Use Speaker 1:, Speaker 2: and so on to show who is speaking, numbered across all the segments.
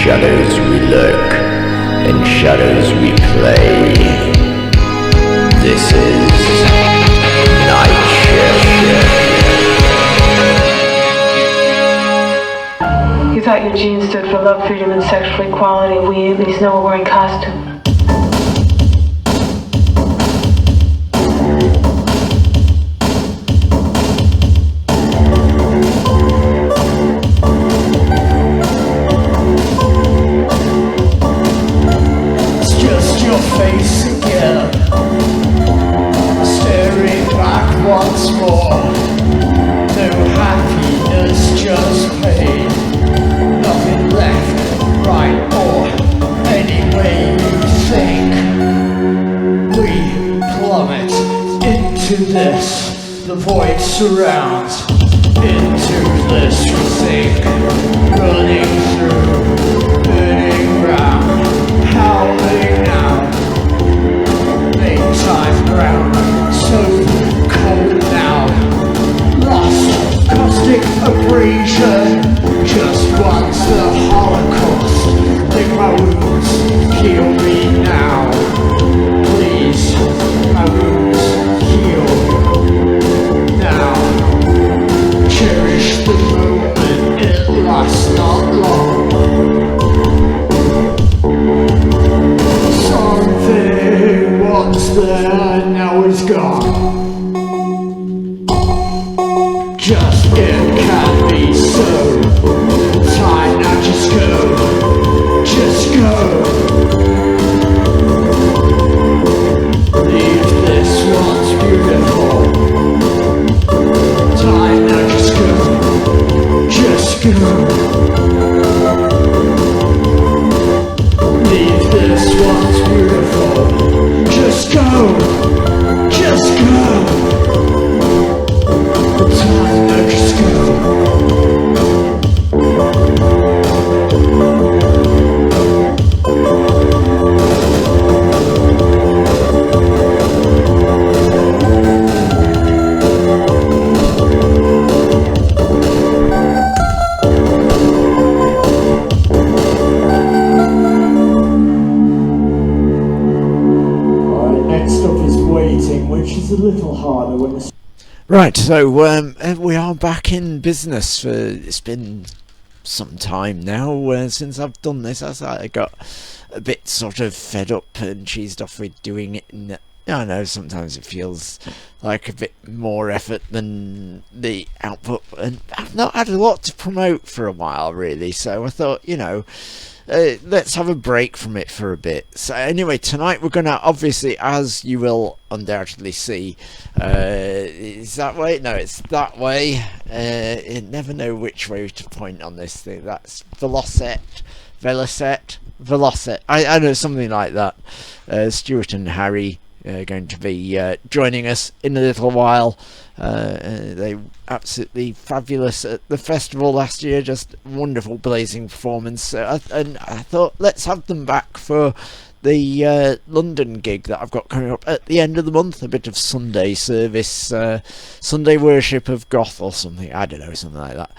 Speaker 1: shadows we lurk, in shadows we play. This is Night Shift.
Speaker 2: You thought your genes stood for love, freedom, and sexual equality. We at least know we're wearing costume.
Speaker 3: Face again, staring back once more. No happiness, just pain. Nothing left, right or any way you think. We plummet into this, the void surrounds. Into this we sink, running through, burning round, howling now. Time ground, so cold now. Lost, caustic abrasion. Just once the Holocaust. Lick my wounds, heal me now. Please, my wounds, heal now. Cherish the moment, it lasts not long. Once there, now it's gone. Just it can't be so. Time now, just go. Just go. Leave this once beautiful. Time now, just go. Just go. Leave this once beautiful. Just go! Just go! Time now, just go! Which is a little harder when it's...
Speaker 4: Right, so we are back in business. It's been some time now since I've done this. I got a bit sort of fed up and cheesed off with doing it. And I know sometimes it feels like a bit more effort than the output, and I've not had a lot to promote for a while really, so I thought, you know, let's have a break from it for a bit. So anyway, tonight we're gonna, obviously, as you will undoubtedly see, is that way? No, it's that way. You never know which way to point on this thing. That's Velocette, Velocette. I know, something like that. Stuart and Harry going to be joining us in a little while. They absolutely fabulous at the festival last year, just wonderful, blazing performance. And I thought, let's have them back for the London gig that I've got coming up at the end of the month. A bit of Sunday service, Sunday worship of Goth or something, I don't know, something like that.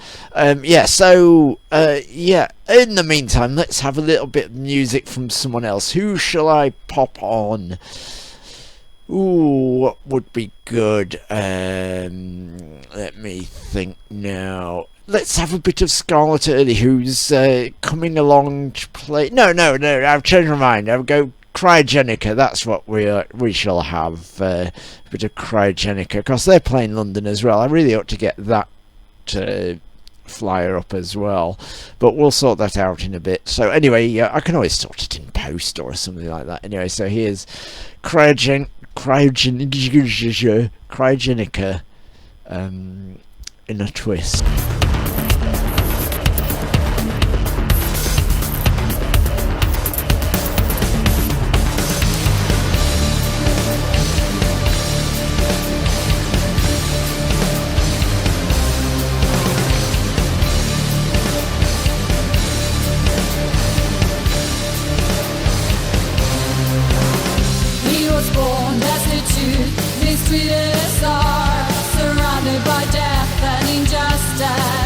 Speaker 4: Yeah, so yeah, in the meantime, let's have a little bit of music from someone else. Who shall I pop on? Ooh, what would be good? Let me think now. Let's have a bit of Scarlett Early, who's coming along to play. No, I've changed my mind. I'll go Cryogenica. That's what we shall have. A bit of Cryogenica, because they're playing London as well. I really ought to get that flyer up as well, but we'll sort that out in a bit. So anyway, I can always sort it in post or something like that. Anyway, so here's Cryogenica in a twist.
Speaker 5: Sweet as a star, surrounded by death and injustice.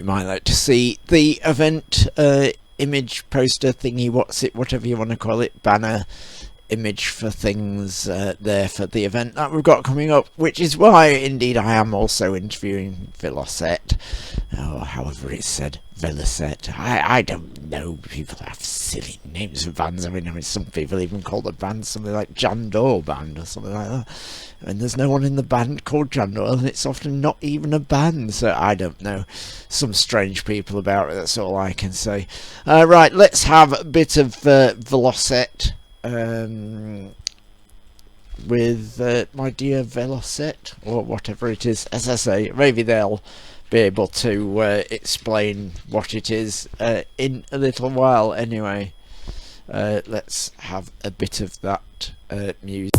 Speaker 4: might like to see the event image, poster thingy, whatever you want to call it, banner image for things there for the event that we've got coming up, which is why indeed I am also interviewing Velocette, or however it's said, Velocette. I don't know, people have silly names for bands. I mean some people even call the band something like Jan Doyle Band or something like that, and there's no one in the band called Jan Doyle, and it's often not even a band, so I don't know, some strange people about it, that's all I can say. Right, let's have a bit of Velocette with my dear Velocette, or whatever it is. As I say, maybe they'll be able to explain what it is in a little while. Anyway, let's have a bit of that music.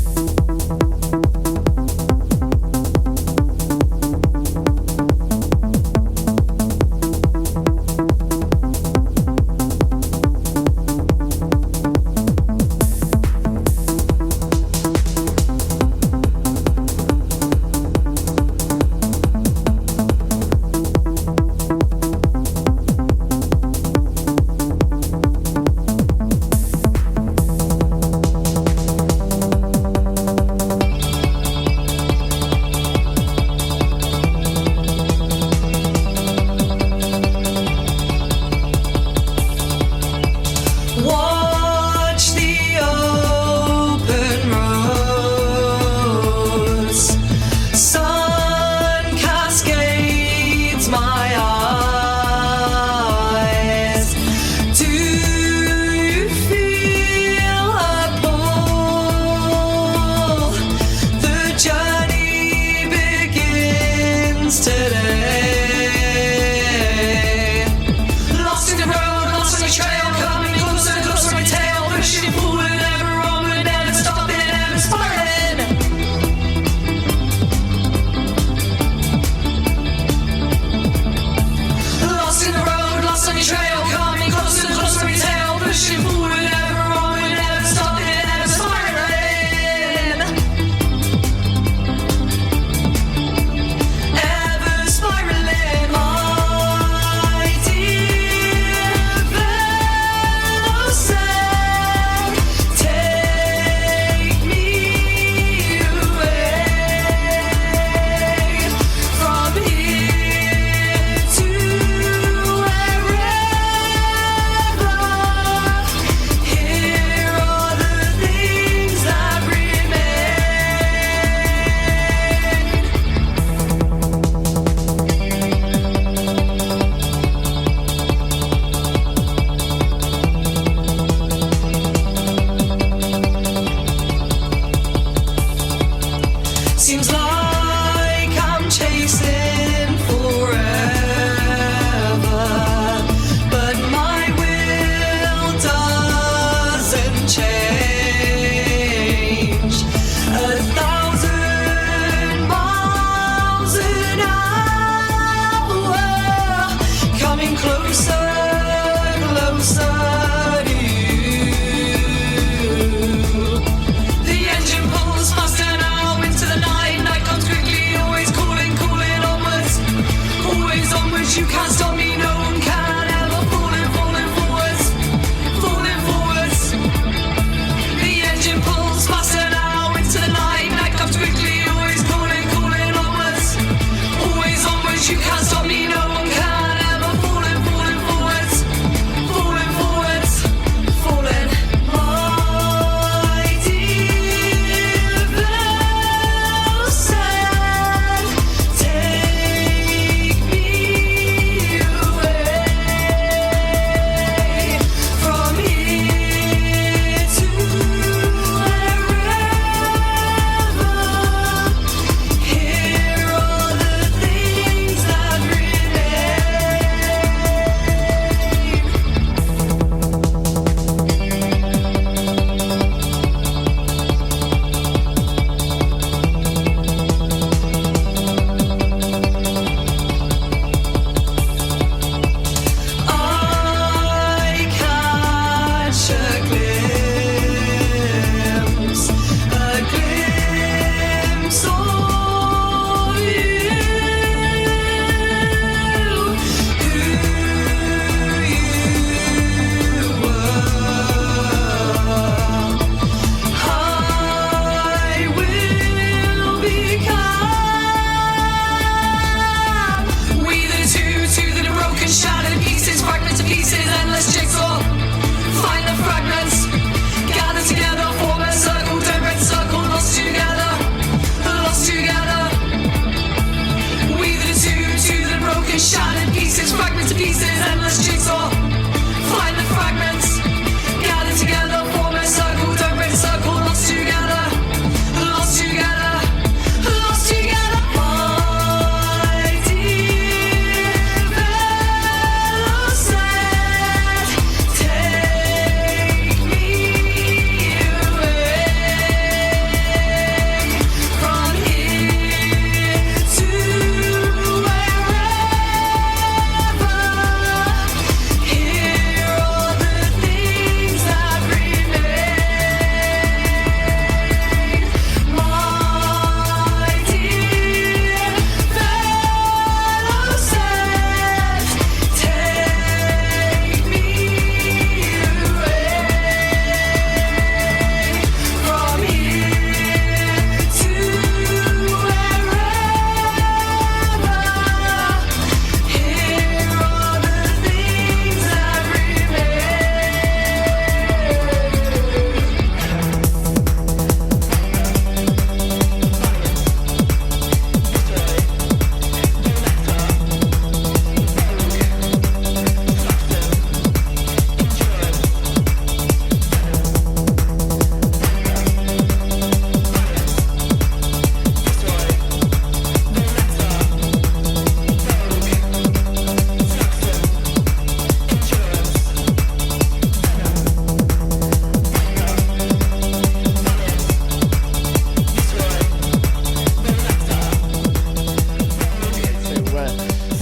Speaker 5: The engine pulls faster now into the night.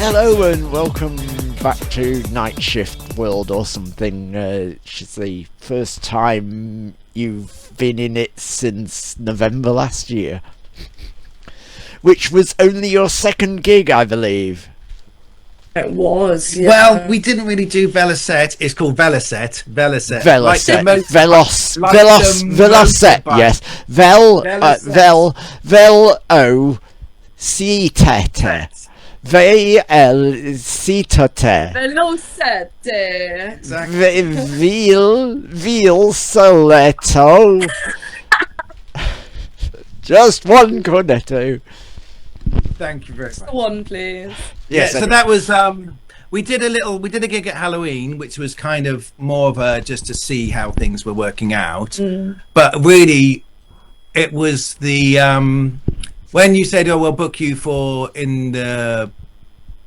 Speaker 4: Hello and welcome back to Night Shift World or something. It's the first time you've been in it since November last year, which was only your second gig, I believe.
Speaker 5: It was, yeah.
Speaker 6: Well, we didn't really do Velocette. It's called Velocette.
Speaker 4: Velocette.
Speaker 6: Velocette,
Speaker 4: Yes. Velocette. Velocette.
Speaker 5: Velocette.
Speaker 6: Exactly.
Speaker 4: Veal soletto. Just one cornetto.
Speaker 6: Thank you very much.
Speaker 5: One, please.
Speaker 6: Yeah, so that was we did a gig at Halloween, which was kind of more of a just to see how things were working out. But really it was the when you said, oh, we'll book you for In the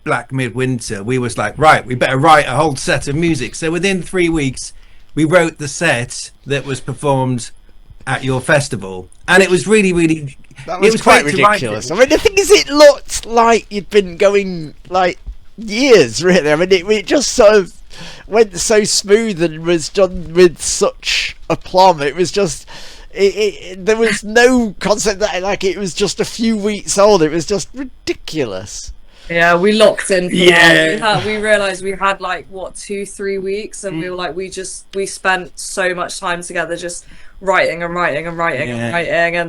Speaker 6: Black MidVinter, we was like, right, we better write a whole set of music. So within 3 weeks we wrote the set that was performed at your festival, and it was really
Speaker 4: that was quite ridiculous. I mean, the thing is, it looked like you'd been going like years, really. I mean, it just sort of went so smooth and was done with such aplomb. It was just there was no concept that like it was just a few weeks old. It was just ridiculous.
Speaker 5: Yeah, we locked in for that. We realised we had like 2-3 weeks, and we were like, we spent so much time together just writing and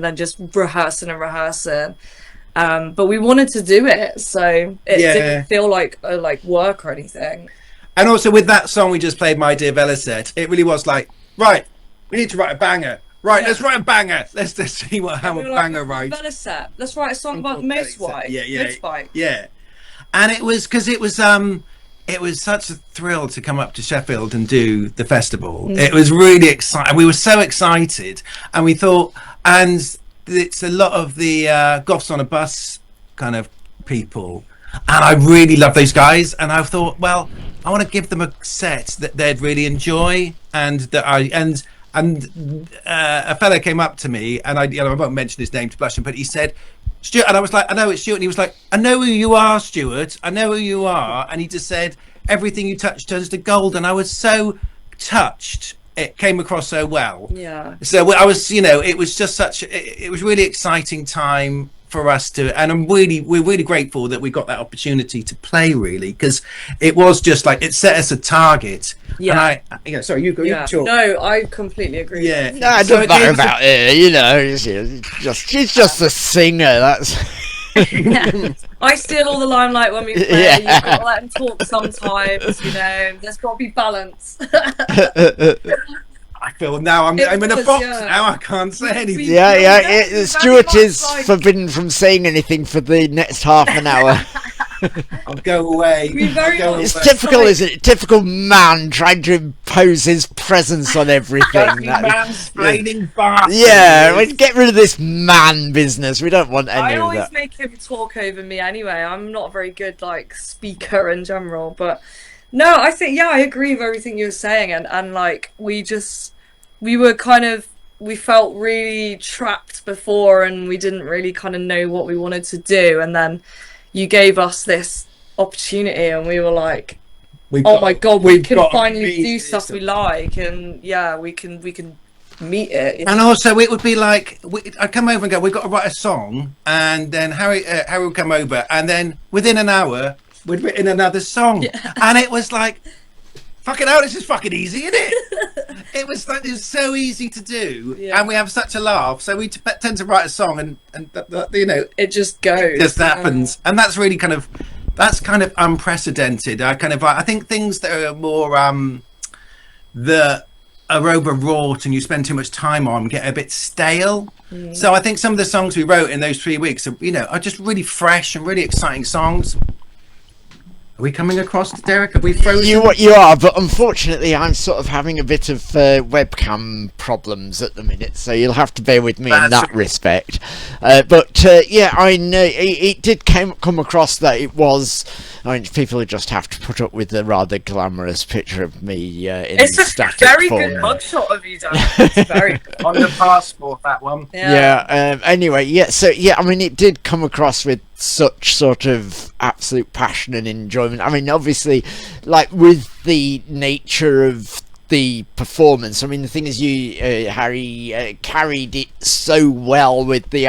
Speaker 5: then just rehearsing. But we wanted to do it, so it didn't feel like work or anything.
Speaker 6: And also with that song we just played, My Dear Velocette, it really was like, right, we need to write a banger. Right, let's write a banger. Let's see how a banger writes.
Speaker 5: Velocette. Let's write a song about moose bike.
Speaker 6: Yeah. And it was because it was such a thrill to come up to Sheffield and do the festival. It was really exciting. We were so excited, and we thought, and it's a lot of the Goths on a Bus kind of people, and I really love those guys. And I thought, well, I want to give them a set that they'd really enjoy, and that a fella came up to me, and I won't mention his name to blush him, but he said, Stuart, and I was like, I know it's Stuart, and he was like, I know who you are, Stuart, I know who you are, and he just said, everything you touch turns to gold, and I was so touched. It came across so well. Yeah. So I was, it was just it was really exciting time for us to, and we're really grateful that we got that opportunity to play, really, because it was just like, it set us a target.
Speaker 5: Yeah.
Speaker 6: And sorry, you go. Yeah. Sure.
Speaker 5: No, I completely agree.
Speaker 6: Yeah.
Speaker 4: No, it doesn't matter about it. She's just a singer. That's.
Speaker 5: I steal all the limelight when we play. You've got to let them talk sometimes. There's got to be balance.
Speaker 6: I feel now I'm in a box now. I can't say anything.
Speaker 4: Stuart is forbidden from saying anything for the next half an hour.
Speaker 6: I'll go away.
Speaker 4: It's typical, isn't it? Typical man trying to impose his presence on everything.
Speaker 6: Mansplaining bastard.
Speaker 4: Yeah, we get rid of this man business. We don't want any of that.
Speaker 5: I always make him talk over me anyway. I'm not a very good speaker in general, but no, I think I agree with everything you were saying, and we felt really trapped before, and we didn't really kind of know what we wanted to do, and then you gave us this opportunity, and we were like, oh my god, we can finally do stuff we like, and we can meet it.
Speaker 6: And also it would be like, I'd come over and go, we've got to write a song, and then Harry would come over, and then within an hour we'd written another song. And it was like, fucking hell, this is fucking easy, isn't it? It was so easy to do, and we have such a laugh, so we tend to write a song, and
Speaker 5: it just goes.
Speaker 6: It just happens, and that's really kind of unprecedented. I think things that are more that are overwrought and you spend too much time on get a bit stale. So I think some of the songs we wrote in those 3 weeks are just really fresh and really exciting songs. Are we coming across to Derek? Are we frozen?
Speaker 4: You are, but unfortunately I'm sort of having a bit of webcam problems at the minute, so you'll have to bear with me in that respect. But I know it did come across that it was. I mean, people just have to put up with the rather glamorous picture of me in static form.
Speaker 5: It's a very good mugshot of you, Dan. It's very good.
Speaker 6: On the passport, that one.
Speaker 4: Anyway, I mean, it did come across with such sort of absolute passion and enjoyment. I mean, obviously, like with the nature of the performance, I mean, the thing is, you Harry carried it so well with the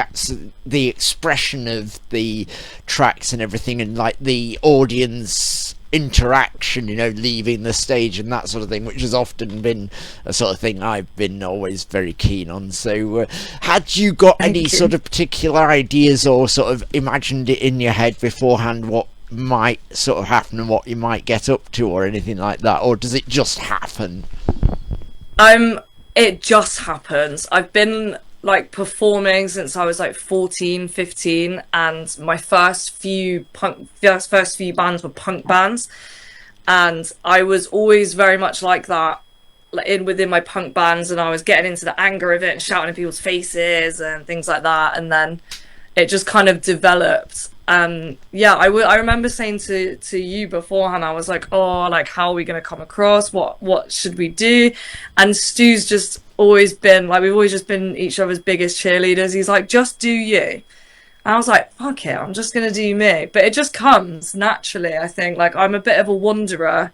Speaker 4: expression of the tracks and everything, and like the audience interaction, you know, leaving the stage and that sort of thing, which has often been a sort of thing I've been always very keen on. So had you got any sort of particular ideas or sort of imagined it in your head beforehand what might sort of happen and what you might get up to or anything like that, or does it just happen?
Speaker 5: It just happens. I've been like performing since I was like 14, 15, and my first few bands were punk bands, and I was always very much like that, like within my punk bands, and I was getting into the anger of it and shouting in people's faces and things like that, and then it just kind of developed. Yeah, I remember saying to you beforehand, I was like, oh, like, how are we going to come across? What should we do? And Stu's just always been like, we've always just been each other's biggest cheerleaders. He's like, just do you. And I was like, fuck it, I'm just going to do me. But it just comes naturally, I think. Like, I'm a bit of a wanderer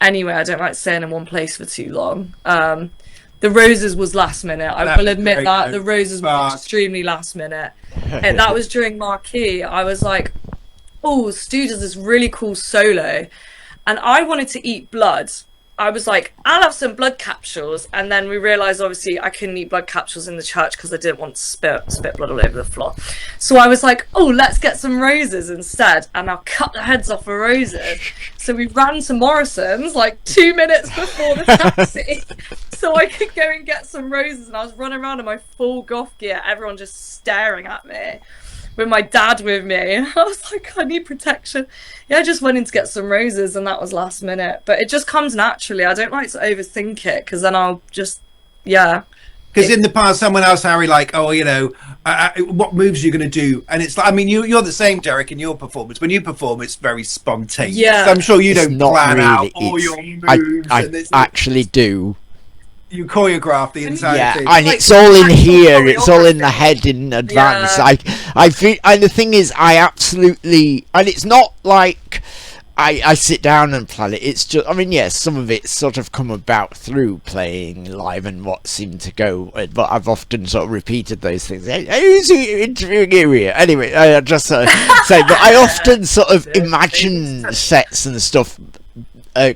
Speaker 5: anyway. I don't like staying in one place for too long. The Roses was last minute. I will admit that. The Roses was extremely last minute. And that was during Marquee. I was like, oh, Stu does this really cool solo. And I wanted to eat blood. I was like, I'll have some blood capsules. And then we realised, obviously, I couldn't eat blood capsules in the church because I didn't want to spit blood all over the floor. So I was like, oh, let's get some roses instead. And I'll cut the heads off of roses. So we ran to Morrison's like 2 minutes before the taxi so I could go and get some roses. And I was running around in my full goth gear, everyone just staring at me, with my dad with me. And I was like, I need protection. Yeah, I just went in to get some roses, and that was last minute. But it just comes naturally. I don't like to overthink it, because then I'll just, yeah.
Speaker 6: Because in the past, someone else, Harry, like, oh, you know, what moves are you going to do? And it's like, I mean, you're the same, Derek, in your performance. When you perform, it's very spontaneous.
Speaker 5: Yeah.
Speaker 6: So I'm sure you don't plan
Speaker 4: really,
Speaker 6: out all your moves.
Speaker 4: I actually do.
Speaker 6: You choreograph the entire thing.
Speaker 4: And it's all in here. It's all in the head in advance.
Speaker 5: Yeah.
Speaker 4: I feel, and the thing is, I absolutely, and it's not like I sit down and plan it. It's just, I mean, yes, some of it's sort of come about through playing live and what seemed to go, but I've often sort of repeated those things. Hey, who's interviewing you here? Anyway, I just say, but I often sort of imagine sets and stuff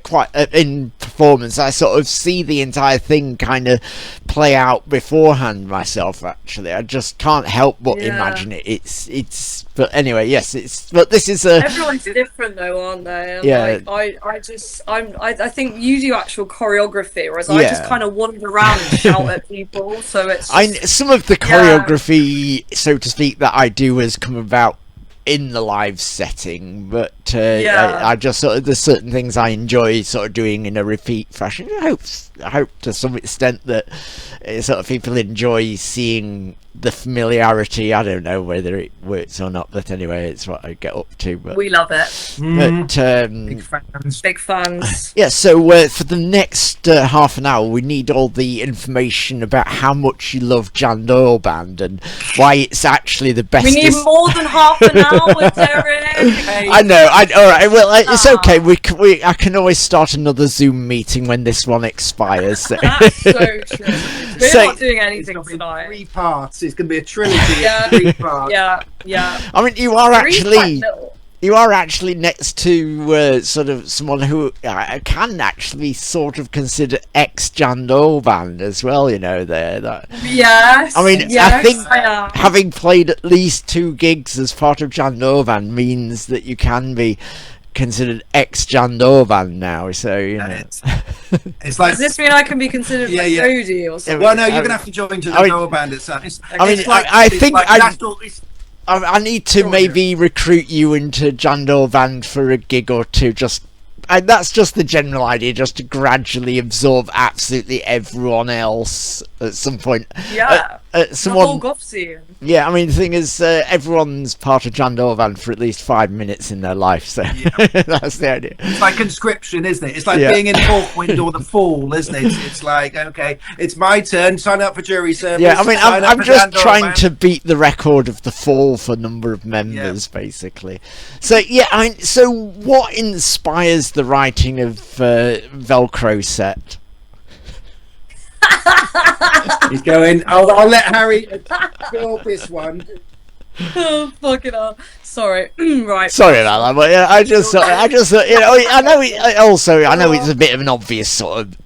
Speaker 4: quite in performance. I sort of see the entire thing kind of play out beforehand myself. Actually, I just can't help but imagine it. It's but anyway, yes, but this is a,
Speaker 5: everyone's different though, aren't they? And
Speaker 4: yeah,
Speaker 5: like, I think you do actual choreography, whereas I just kind of wander around and shout at people. So it's just,
Speaker 4: some of the choreography, so to speak, that I do has come about in the live setting, but I just sort of, there's certain things I enjoy sort of doing in a repeat fashion. I hope to some extent that sort of people enjoy seeing the familiarity. I don't know whether it works or not, but anyway, it's what I get up to. But
Speaker 5: we love it.
Speaker 4: But
Speaker 5: big fans.
Speaker 4: Yeah, so for the next half an hour, we need all the information about how much you love Jan Doyle Band and why it's actually the best.
Speaker 5: We need more than half an hour, Derek.
Speaker 4: I know. All right. Well, it's okay. I can always start another Zoom meeting when this one expires. So.
Speaker 5: That's so true. We're not doing anything tonight.
Speaker 6: 3 parts. It's going to be a trilogy. Of 3 parts.
Speaker 5: Yeah.
Speaker 4: I mean, you are actually next to sort of someone who I can actually sort of consider ex-Jan Doyle Band as well. You know,
Speaker 5: Yes.
Speaker 4: I mean,
Speaker 5: yes,
Speaker 4: I think having played at least 2 gigs as part of Jan Doyle Band means that you can be considered ex-Jan Doyle Band now. So you know,
Speaker 6: it's like.
Speaker 5: Does this mean I can be considered like Cody or something?
Speaker 6: Well, no, you're gonna have to join to the Doyle Band.
Speaker 4: I need to maybe recruit you into Jan Doyle Band for a gig or two. And that's just the general idea, just to gradually absorb absolutely everyone else at some point.
Speaker 5: Yeah. The
Speaker 4: someone.
Speaker 5: whole goth scene.
Speaker 4: Yeah, I mean, the thing is, everyone's part of Jandorvan for at least 5 minutes in their life, so that's the idea.
Speaker 6: It's like conscription, isn't it? It's like
Speaker 4: Yeah.
Speaker 6: being in Hawkwind or The Fall, isn't it? It's like, okay, it's my turn. Sign up for jury service.
Speaker 4: Yeah, I mean,
Speaker 6: sign up
Speaker 4: I'm
Speaker 6: for
Speaker 4: just
Speaker 6: Jandorvan.
Speaker 4: trying to beat the record of the Fall for number of members, basically. So, yeah, I mean, so what inspires the writing of Velocette?
Speaker 6: He's going, I'll let Harry fill this one.
Speaker 5: Oh, fucking hell. Sorry. Right.
Speaker 4: Sorry about that, but yeah, I just, you know, I know. I know it's a bit of an obvious sort of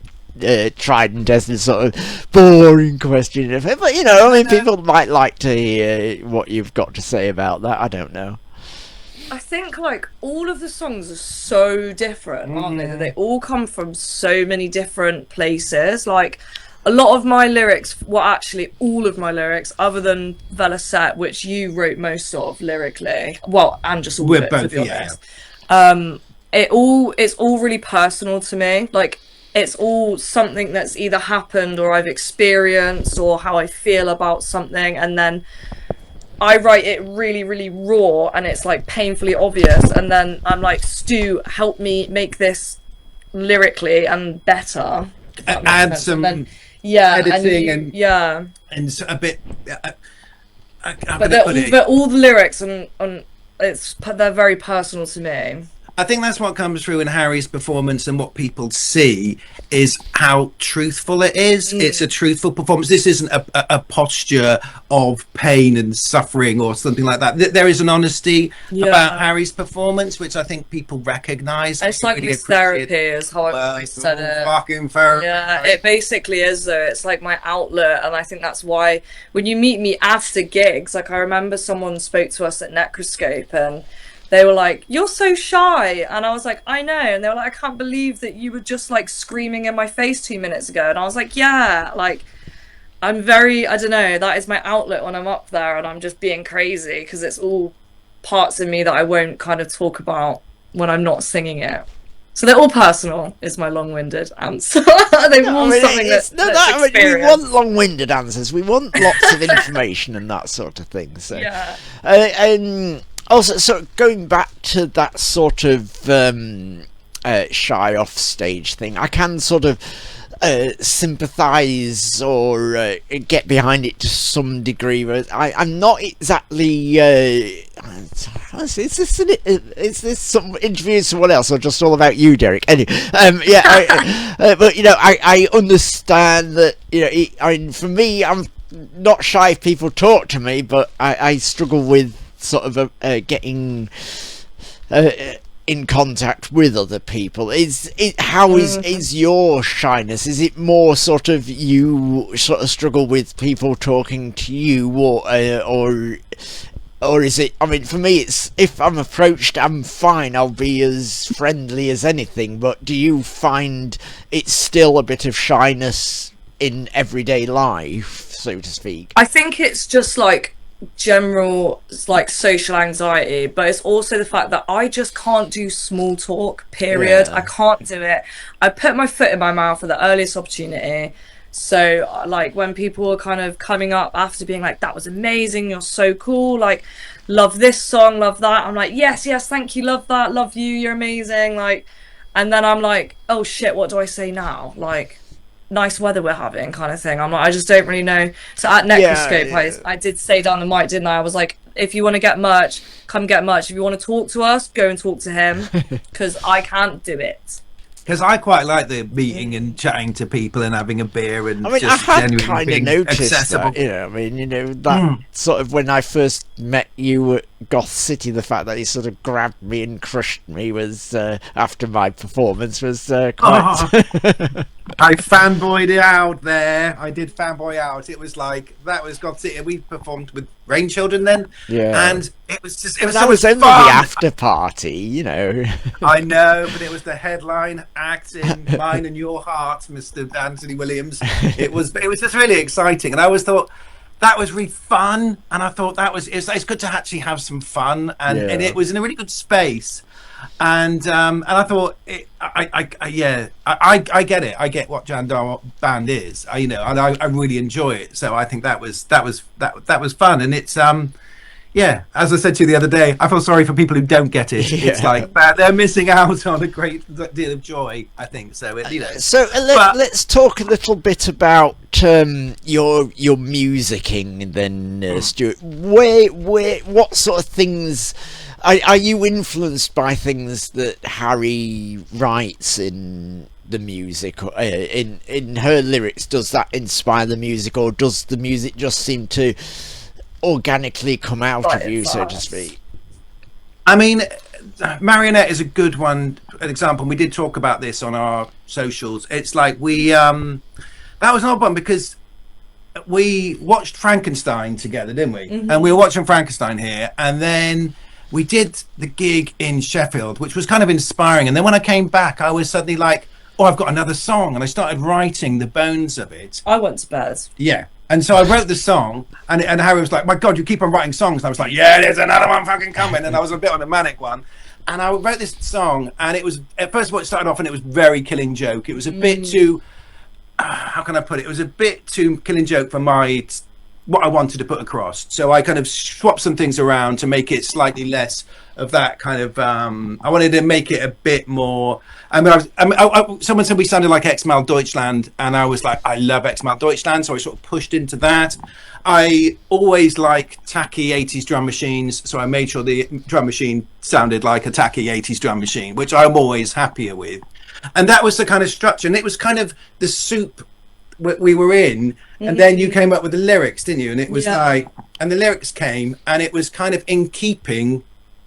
Speaker 4: tried and tested sort of boring question, but you know, I mean, people might like to hear what you've got to say about that. I don't know.
Speaker 5: I think like all of the songs are so different, aren't they? That they all come from so many different places. Like a lot of my lyrics, well, actually all of my lyrics, other than Velocette, which you wrote most of lyrically, well, and just all
Speaker 6: We're
Speaker 5: of it,
Speaker 6: both,
Speaker 5: to be
Speaker 6: yeah.
Speaker 5: honest. It's all really personal to me. Like it's all something that's either happened or I've experienced or how I feel about something, and then I write it really, really raw, and it's like painfully obvious, and then I'm like, Stu, help me make this lyrically and better. if that makes
Speaker 6: Add
Speaker 5: sense.
Speaker 6: some
Speaker 5: And then, yeah,
Speaker 6: editing
Speaker 5: you-
Speaker 6: and
Speaker 5: yeah.
Speaker 6: and a bit. I'm
Speaker 5: But
Speaker 6: gonna
Speaker 5: they're
Speaker 6: put
Speaker 5: all,
Speaker 6: it.
Speaker 5: they're all the lyrics and they're very personal to me.
Speaker 6: I think that's what comes through in Harry's performance, and what people see is how truthful it is. It's a truthful performance. This isn't a posture of pain and suffering or something like that. There is an honesty about Harry's performance, which I think people recognise.
Speaker 5: It's like his therapy, is how I've always said it.
Speaker 6: Fucking therapy.
Speaker 5: Yeah, it basically is though. It's like my outlet, and I think that's why when you meet me after gigs, like I remember someone spoke to us at Necroscope and they were like, "You're so shy," and I was like, "I know," and they were like, "I can't believe that you were just like screaming in my face 2 minutes ago," and I was like, "Yeah, like I'm very, I don't know, that is my outlet when I'm up there and I'm just being crazy because it's all parts of me that I won't kind of talk about when I'm not singing it." So they're all personal, is my long-winded answer. They've all something that's
Speaker 4: we
Speaker 5: experienced.
Speaker 4: want long-winded answers. We want lots of information and that sort of thing. So,
Speaker 5: Yeah.
Speaker 4: Also, so going back to that sort of shy off stage thing, I can sort of sympathise or get behind it to some degree. But I'm not exactly. Is this some interview with someone else or just all about you, Derek? Anyway, but you know, I understand that, you know, I mean, for me, I'm not shy if people talk to me, but I struggle with sort of getting in contact with other people. How is your shyness? Is it more sort of you sort of struggle with people talking to you, or is it? I mean, for me, it's if I'm approached, I'm fine. I'll be as friendly as anything. But do you find it's still a bit of shyness in everyday life, so to speak?
Speaker 5: I think it's just like general like social anxiety, but it's also the fact that I just can't do small talk, period. I can't do it. I put my foot in my mouth at the earliest opportunity. So like when people are kind of coming up after being like, "That was amazing, you're so cool, like love this song, love that," I'm like, yes, thank you, love that, love you, you're amazing, like, and then I'm like, oh shit, what do I say now? Like, nice weather we're having, kind of thing. I'm like, I just don't really know. So at Necroscope, I did say down the mic, didn't I? I was like, if you want to get merch, come get merch. If you want to talk to us, go and talk to him, because I can't do it.
Speaker 6: Because I quite like the meeting and chatting to people and having a beer and
Speaker 4: I mean,
Speaker 6: just
Speaker 4: I had
Speaker 6: genuinely
Speaker 4: kind of
Speaker 6: being
Speaker 4: noticed
Speaker 6: accessible.
Speaker 4: that, you know, I mean, you know, that sort of when I first met you at Goth City, the fact that he sort of grabbed me and crushed me was, after my performance, was quite...
Speaker 6: I fanboyed out there. I did fanboy out. It was like, that was Goth City. We performed with Rain Children then.
Speaker 4: Yeah.
Speaker 6: And it was just, it was
Speaker 4: that
Speaker 6: so
Speaker 4: was
Speaker 6: much
Speaker 4: only
Speaker 6: fun.
Speaker 4: the after party, you know.
Speaker 6: I know, but it was the headline act in Mine and Your Heart, Mr. Anthony Williams. It was just really exciting. And I always thought, that was really fun, and I thought it's good to actually have some fun, and it was in a really good space, and I thought I get it. I get what Jandar Band is, and I really enjoy it. So I think that was fun, and it's as I said to you the other day, I feel sorry for people who don't get it. It's like they're missing out on a great deal of joy, I think. So
Speaker 4: So let's talk a little bit about your musicking then, Stuart. What sort of things are you influenced by? Things that Harry writes in the music, or in her lyrics? Does that inspire the music, or does the music just seem to organically come out of you, so to speak?
Speaker 6: I mean, Marionette is a good one, an example. We did talk about this on our socials. It's like that was an odd one because we watched Frankenstein together, didn't we? And we were watching Frankenstein here, and then we did the gig in Sheffield, which was kind of inspiring. And then when I came back, I was suddenly like, oh, I've got another song, and I started writing the bones of it.
Speaker 5: I went to bed.
Speaker 6: Yeah. And so I wrote the song, and Harry was like, my God, you keep on writing songs. And I was like, yeah, there's another one fucking coming. And I was a bit on a manic one. And I wrote this song, and it was, first of all, it started off, and it was very Killing Joke. It was a bit too, how can I put it? It was a bit too Killing Joke for what I wanted to put across. So I kind of swapped some things around to make it slightly less of that kind of, I wanted to make it a bit more, someone said we sounded like X-Mal Deutschland, and I was like, I love X-Mal Deutschland, so I sort of pushed into that. I always like tacky 80s drum machines, so I made sure the drum machine sounded like a tacky 80s drum machine, which I'm always happier with. And that was the kind of structure, and it was kind of the soup we were in, and then you came up with the lyrics, didn't you? And it was like, and the lyrics came, and it was kind of in keeping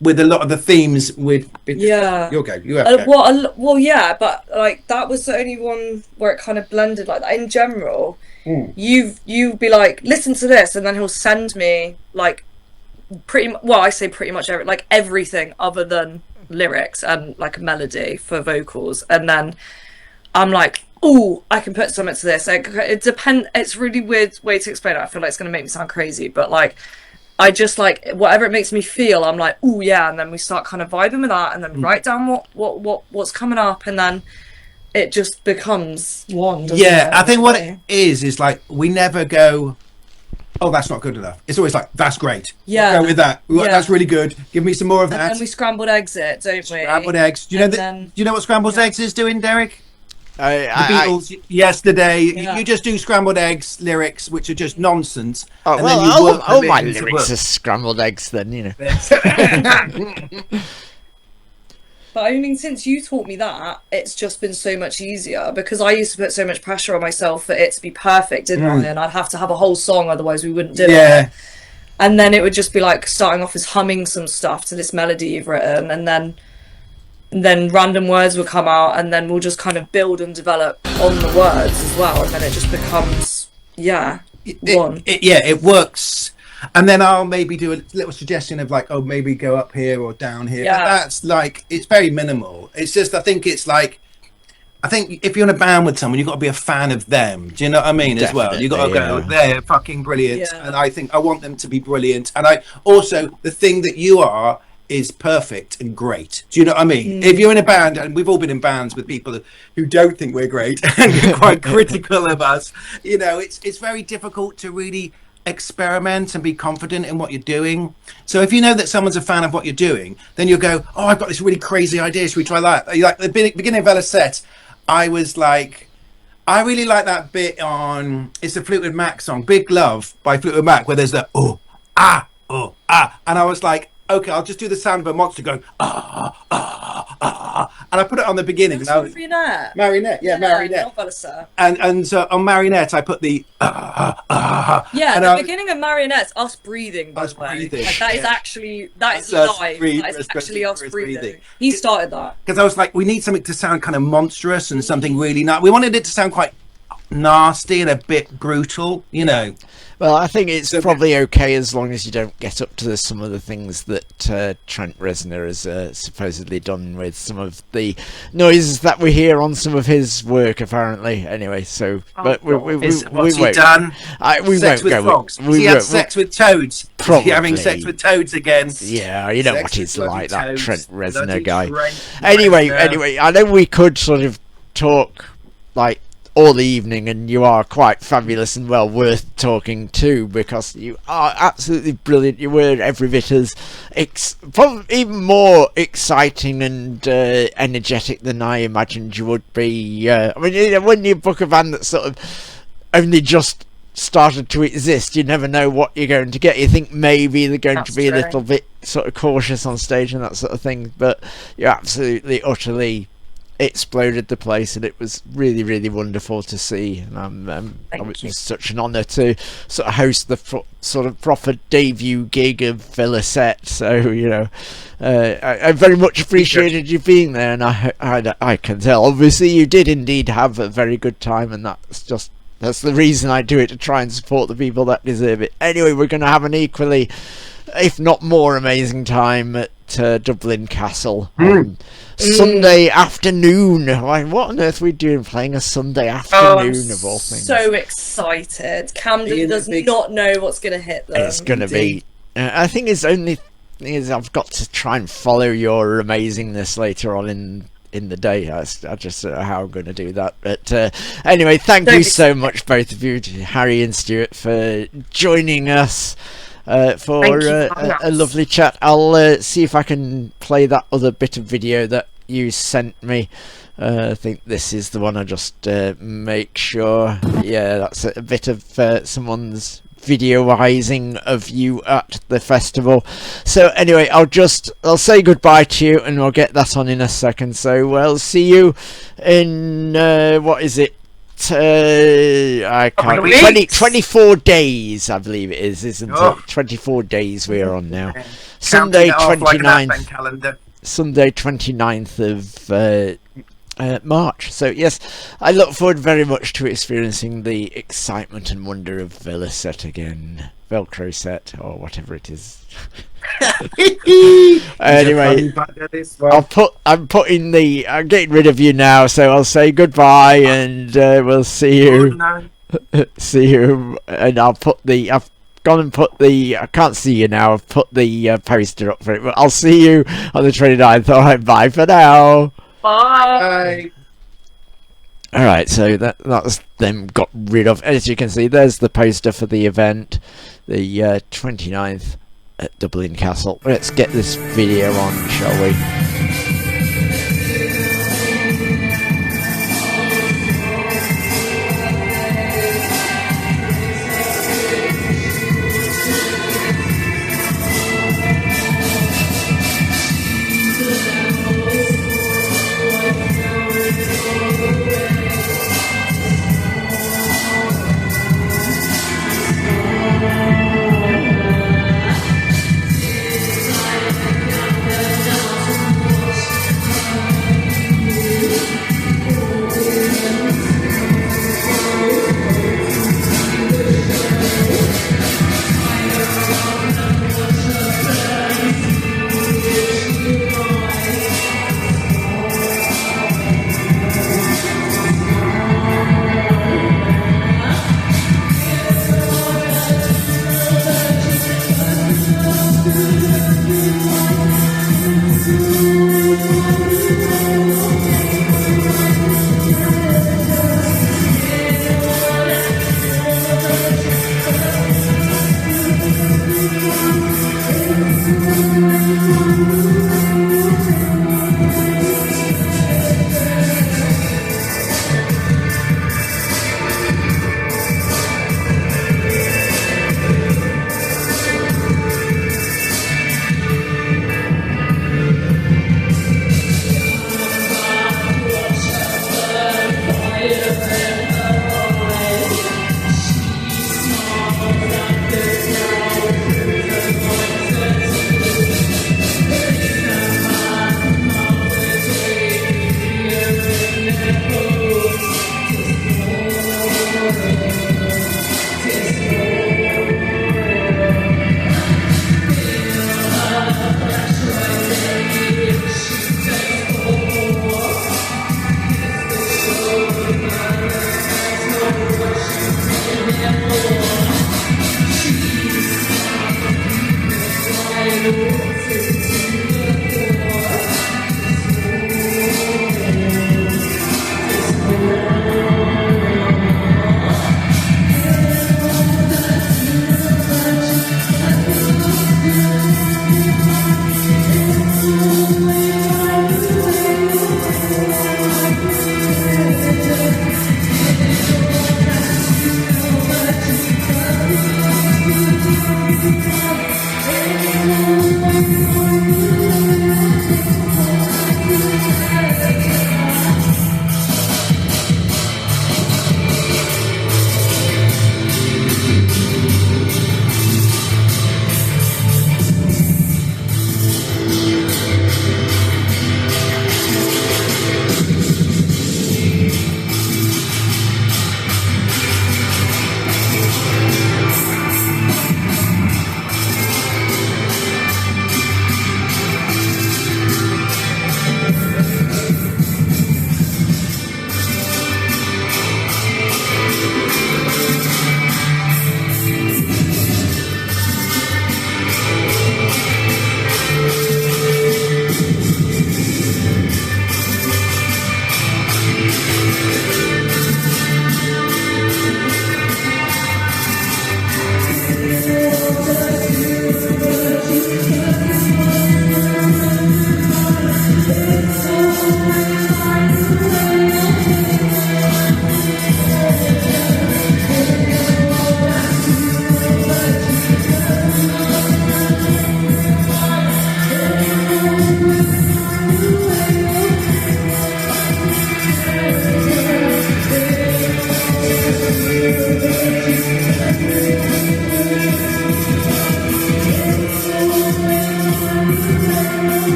Speaker 6: with a lot of the themes with you're okay, you have to go.
Speaker 5: Well, yeah, but like that was the only one where it kind of blended like that. In general, you'd be like, listen to this, and then he'll send me like I say pretty much everything other than lyrics and like a melody for vocals, and then I'm like, oh, I can put something to this. It depends. It's really weird way to explain it. I feel like it's going to make me sound crazy, but like, I just like whatever it makes me feel. I'm like, oh yeah, and then we start kind of vibing with that, and then write down what's coming up, and then it just becomes one.
Speaker 6: Yeah, I think what it is like we never go, oh, that's not good enough. It's always like, that's great.
Speaker 5: Yeah,
Speaker 6: go with that. That's really good. Give me some more of that.
Speaker 5: And then we scrambled eggs it, don't we?
Speaker 6: Scrambled eggs. Do you know what scrambled eggs is doing, Derek? The Beatles yesterday. You just do scrambled eggs lyrics, which are just nonsense.
Speaker 4: Oh,
Speaker 6: and
Speaker 4: well,
Speaker 6: then you work
Speaker 4: all my lyrics are scrambled eggs, then, you know.
Speaker 5: But I mean, since you taught me that, it's just been so much easier, because I used to put so much pressure on myself for it to be perfect, didn't I? And I'd have to have a whole song, otherwise we wouldn't do it. And then it would just be like starting off as humming some stuff to this melody you've written, and then random words will come out, and then we'll just kind of build and develop on the words as well, and then it just becomes one.
Speaker 6: It works. And then I'll maybe do a little suggestion of like, oh, maybe go up here or down here. But that's like, it's very minimal. It's just, I think if you're in a band with someone, you've got to be a fan of them. Do you know what I mean? Definitely, as well, you've got to go, they're fucking brilliant. And I think I want them to be brilliant. And I also, the thing that you are is perfect and great. Do you know what I mean? If you're in a band, and we've all been in bands with people who don't think we're great and are quite critical of us, you know, it's very difficult to really experiment and be confident in what you're doing. So if you know that someone's a fan of what you're doing, then you'll go, oh, I've got this really crazy idea, should we try that? Like the beginning of Velocette, I was like, I really like that bit on, it's the Fleetwood Mac song, Big Love by Fleetwood Mac, where there's the and I was like, okay, I'll just do the sound of a monster going, and I put it on the beginning.
Speaker 5: Marionette.
Speaker 6: Marionette.
Speaker 5: Not Velocette.
Speaker 6: And so on Marionette, I put the
Speaker 5: the beginning of Marionette's us breathing, by the way. Like, that is actually, that is live. That is actually us breathing. He started that.
Speaker 6: Because I was like, we need something to sound kind of monstrous and something really nice. We wanted it to sound quite nasty and a bit brutal, you know.
Speaker 4: Well, I think it's probably okay as long as you don't get up to some of the things that Trent Reznor has supposedly done with some of the noises that we hear on some of his work, apparently. Anyway, so but we
Speaker 6: what's he
Speaker 4: won't.
Speaker 6: done?
Speaker 4: We
Speaker 6: Sex
Speaker 4: won't
Speaker 6: with
Speaker 4: go.
Speaker 6: frogs. He had sex with toads.
Speaker 4: Probably.
Speaker 6: Is he having sex with toads again?
Speaker 4: Yeah, you know
Speaker 6: Sex
Speaker 4: what
Speaker 6: with
Speaker 4: he's
Speaker 6: bloody
Speaker 4: like, that
Speaker 6: toads.
Speaker 4: Trent Reznor
Speaker 6: Bloody
Speaker 4: guy.
Speaker 6: Trent
Speaker 4: Anyway,
Speaker 6: Reznor.
Speaker 4: I know we could sort of talk like all the evening, and you are quite fabulous and well worth talking to, because you are absolutely brilliant. You were every bit as probably even more exciting and energetic than I imagined you would be. I mean, you know, when you book a band that sort of only just started to exist, you never know what you're going to get. You think maybe they're going to be a little bit sort of cautious on stage and that sort of thing, but you absolutely utterly exploded the place, and it was really, really wonderful to see. And it was such an honour to sort of host the sort of proper debut gig of Velocette. So, you know, I very much appreciated you being there, and I can tell obviously you did indeed have a very good time, and that's the reason I do it, to try and support the people that deserve it. Anyway, we're going to have an equally, if not more, amazing time at Dublin Castle on Sunday afternoon. Like, what on earth are we doing playing a Sunday afternoon of all things?
Speaker 5: So excited. Camden does not know what's going to hit them.
Speaker 4: It's going to be. I think it's only thing is I've got to try and follow your amazingness later on in the day. I just don't know how I'm going to do that. But anyway, thank you so much, both of you, Harry and Stuart, for joining us for a lovely chat. I'll see if I can play that other bit of video that you sent me. I think this is the one. I just make sure. Yeah, that's a bit of someone's videoizing of you at the festival. So anyway, I'll say goodbye to you, and we'll get that on in a second. So we'll see you in what is it? I can't. 24 days, I believe it is, isn't it? 24 days we're on now. Sunday 29th. Sunday 29th of March. So yes, I look forward very much to experiencing the excitement and wonder of Velocette again, Velcroset, or whatever it is. Anyway, I'm getting rid of you now, so I'll say goodbye, and we'll see you. See you, and I've gone and put the. I can't see you now. I've put the poster up for it, but I'll see you on the 29th. All right, bye for now.
Speaker 5: Bye.
Speaker 4: Alright, so that's them got rid of. As you can see, there's the poster for the event, the 29th at Dublin Castle. Let's get this video on, shall we?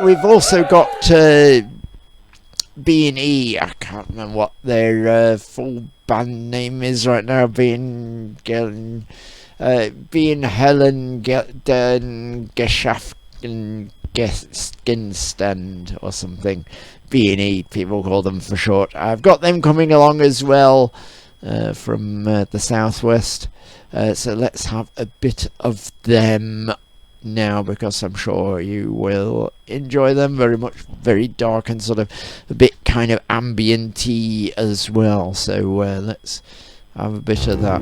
Speaker 4: We've also got Bein-E. I can't remember what their full band name is right now. Bein Helen Den Geschäften Gestinstand or something. Bein-E, people call them for short. I've got them coming along as well from the southwest. So let's have a bit of them now, because I'm sure you will enjoy them very much. Very dark and sort of a bit kind of ambient-y as well. So let's have a bit of that.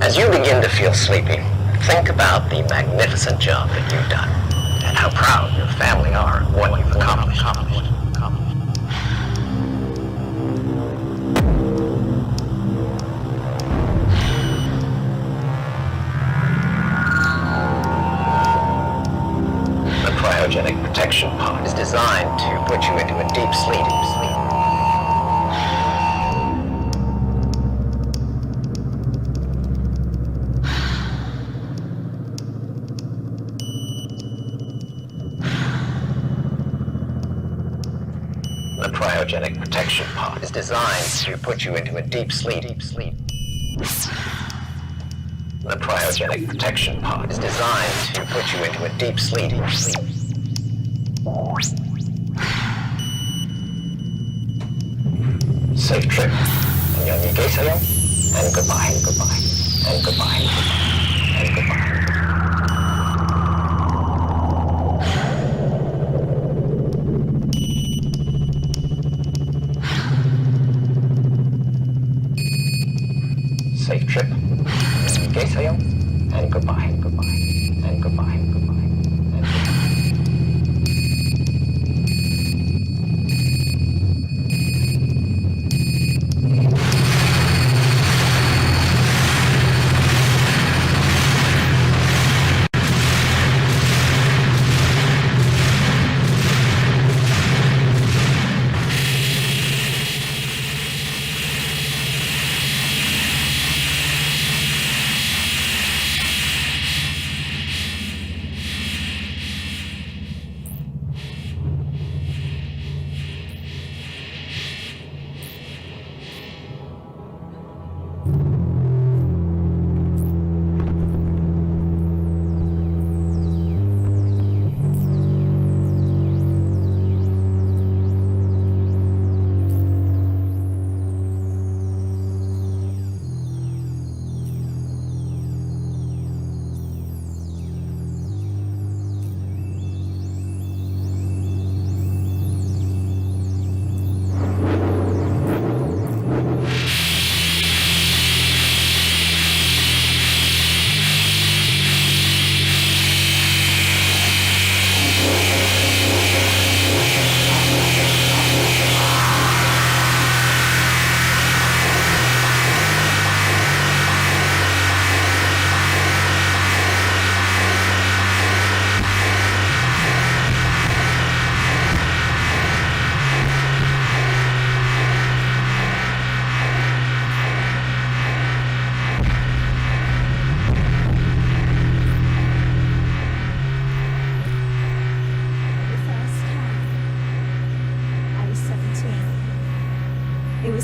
Speaker 1: As you begin to feel sleepy, think about the magnificent job that you've done and how proud your family are of what you've accomplished. The cryogenic protection pod is designed to put you into a deep sleep. The cryogenic protection pod is designed to put you into a deep sleep. The cryogenic protection pod is designed to put you into a deep sleep. Safe trip. 안녕히 계세요. And goodbye. And goodbye. And goodbye. Safe trip. 안녕히 계세요. And goodbye. And goodbye. And goodbye. And goodbye. And goodbye.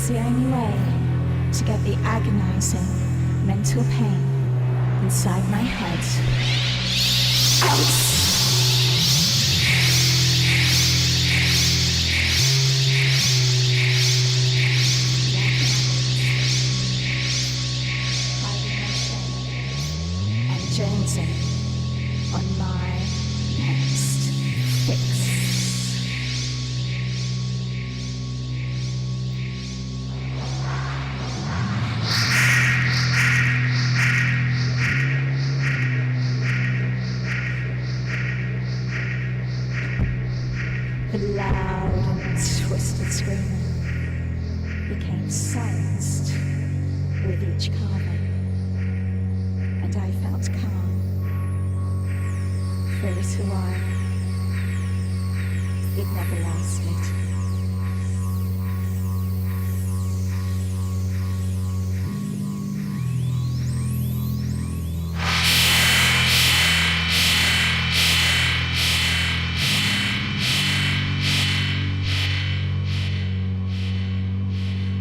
Speaker 7: was the only way to get the agonizing mental pain inside my head out. Jonesing on my next fix. The loud and twisted screaming became silenced with each carving, and I felt calm for a little while. It never lasted.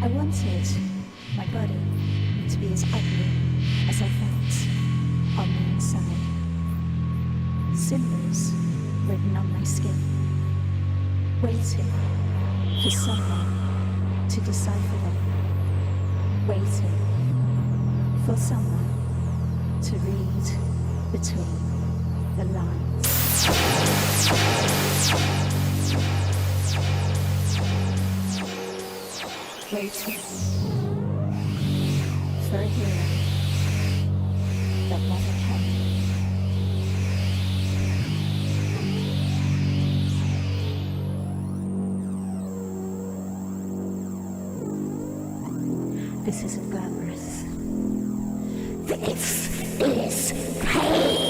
Speaker 7: I wanted my body to be as ugly as I felt on the inside. Symbols written on my skin, waiting for someone to decipher them, waiting for someone to read between the lines. Waiting for a hero that never came. This isn't glamorous. This is pain.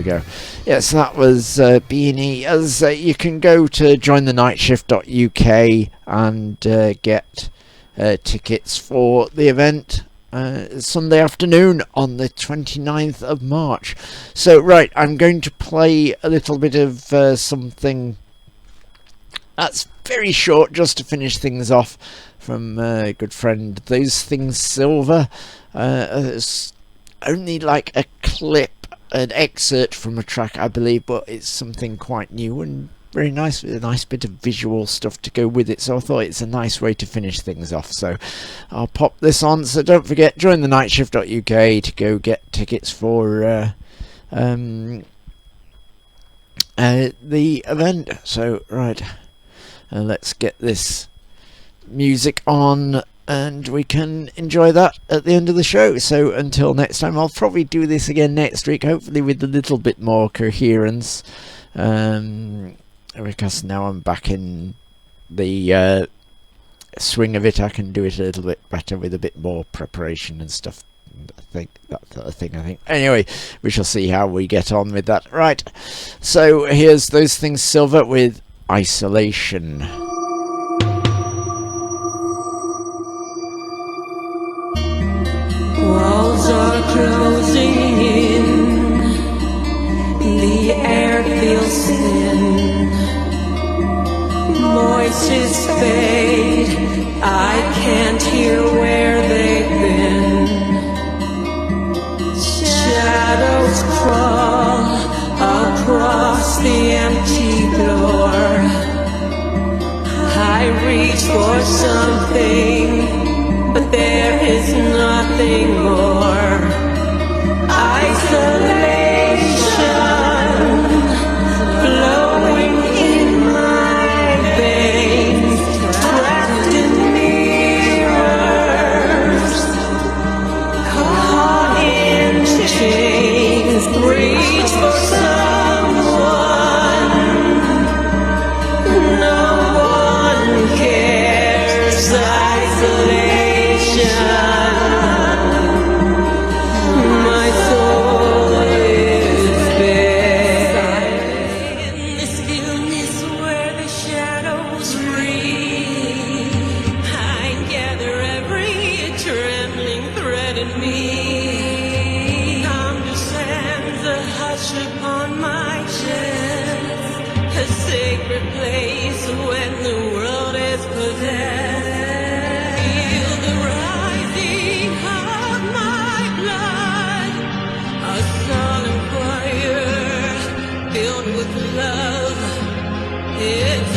Speaker 4: Go. Yes, that was Bein-E. As you can go to jointhenightshift.uk and get tickets for the event Sunday afternoon on the 29th of March. So right, I'm going to play a little bit of something that's very short just to finish things off from a good friend Those Things Silver. It's only like a clip, an excerpt from a track, I believe, but it's something quite new and very nice, with a nice bit of visual stuff to go with it. So I thought it's a nice way to finish things off. So I'll pop this on. So don't forget, join the nightshift.uk to go get tickets for the event. So right, let's get this music on, and we can enjoy that at the end of the show. So until next time, I'll probably do this again next week, hopefully with a little bit more coherence, because now I'm back in the swing of it. I can do it a little bit better with a bit more preparation and stuff. I think that sort of thing. Anyway, we shall see how we get on with that. Right, so here's Those Things Silver with Isolation.
Speaker 8: Walls are closing in, the air feels thin, voices fade, I can't hear where they've been, shadows crawl across the empty floor. something, but there is nothing more. Isolation flowing in my veins, trapped in mirrors, caught in chains, reach for someone. No one cares. Isolation. My soul is bare in this stillness where the shadows breathe. I gather every trembling thread in me. Calm descends a hush upon my chest, a sacred place when the world is possessed. Feel the rising of my blood, a solemn choir filled with love. It's